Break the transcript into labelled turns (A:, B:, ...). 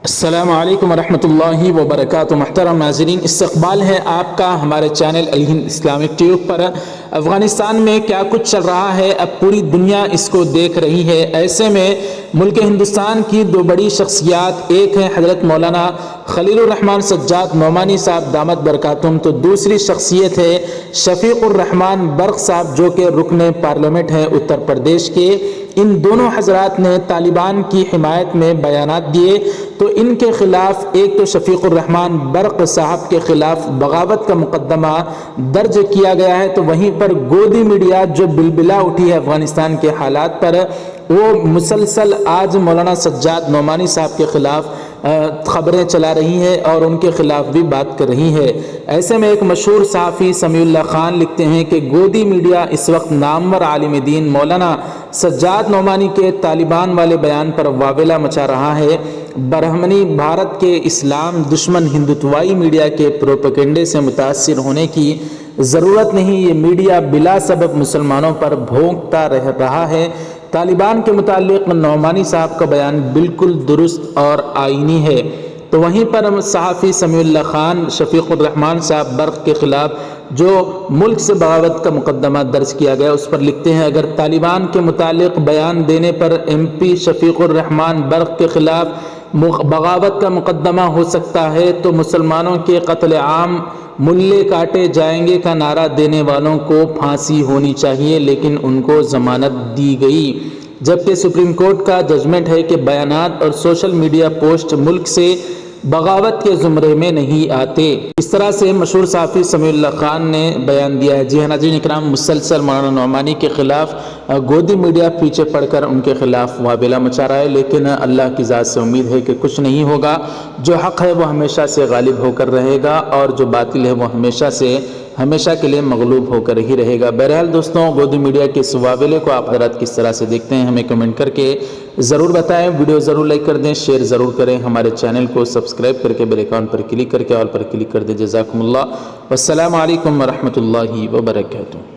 A: السلام علیکم ورحمۃ اللہ وبرکاتہ۔ محترم ناظرین، استقبال ہے آپ کا ہمارے چینل الہند اسلامک ٹیوب پر۔ افغانستان میں کیا کچھ چل رہا ہے اب پوری دنیا اس کو دیکھ رہی ہے۔ ایسے میں ملک ہندوستان کی دو بڑی شخصیات، ایک ہیں حضرت مولانا خلیل الرحمن سجاد نعمانی صاحب دامت برکاتہم، تو دوسری شخصیت ہے شفیق الرحمن برق صاحب جو کہ رکن پارلیمنٹ ہیں اتر پردیش کے۔ ان دونوں حضرات نے طالبان کی حمایت میں بیانات دیے، تو ان کے خلاف ایک تو شفیق الرحمن برق صاحب کے خلاف بغاوت کا مقدمہ درج کیا گیا ہے، تو وہیں پر گودی میڈیا جو بلبلا اٹھی ہے افغانستان کے حالات پر، وہ مسلسل آج مولانا سجاد نعمانی صاحب کے خلاف خبریں چلا رہی ہیں اور ان کے خلاف بھی بات کر رہی ہے۔ ایسے میں ایک مشہور صحافی سمیع اللہ خان لکھتے ہیں کہ گودی میڈیا اس وقت نامور عالم دین مولانا سجاد نعمانی کے طالبان والے بیان پر واویلا مچا رہا ہے۔ برہمنی بھارت کے اسلام دشمن ہندوتوائی میڈیا کے پروپیگنڈے سے متاثر ہونے کی ضرورت نہیں، یہ میڈیا بلا سبب مسلمانوں پر بھونکتا رہا ہے۔ طالبان کے متعلق نعمانی صاحب کا بیان بالکل درست اور آئینی ہے۔ تو وہیں پر صحافی سمیع اللہ خان شفیق الرحمن صاحب برق کے خلاف جو ملک سے بغاوت کا مقدمہ درج کیا گیا اس پر لکھتے ہیں، اگر طالبان کے متعلق بیان دینے پر ایم پی شفیق الرحمن برق کے خلاف بغاوت کا مقدمہ ہو سکتا ہے تو مسلمانوں کے قتل عام ملے کاٹے جائیں گے کا نعرہ دینے والوں کو پھانسی ہونی چاہیے، لیکن ان کو ضمانت دی گئی، جبکہ سپریم کورٹ کا ججمنٹ ہے کہ بیانات اور سوشل میڈیا پوسٹ ملک سے بغاوت کے زمرے میں نہیں آتے۔ اس طرح سے مشہور صحافی سمیع اللہ خان نے بیان دیا ہے۔ جی ہاں ناظرین اکرام، مسلسل مولانا نعمانی کے خلاف گودی میڈیا پیچھے پڑ کر ان کے خلاف واویلا مچا رہا ہے، لیکن اللہ کی ذات سے امید ہے کہ کچھ نہیں ہوگا۔ جو حق ہے وہ ہمیشہ سے غالب ہو کر رہے گا اور جو باطل ہے وہ ہمیشہ کے لیے مغلوب ہو کر ہی رہے گا۔ بہرحال دوستوں، گودی میڈیا کے اس واویلے کو آپ حضرات کس طرح سے دیکھتے ہیں ہمیں کمنٹ کر کے ضرور بتائیں۔ ویڈیو ضرور لائک کر دیں، شیئر ضرور کریں، ہمارے چینل کو سبسکرائب کر کے بیل آئیکن پر کلک کر کے آل پر کلک کر دیں۔ جزاکم اللہ، والسلام علیکم ورحمۃ اللہ وبرکاتہ۔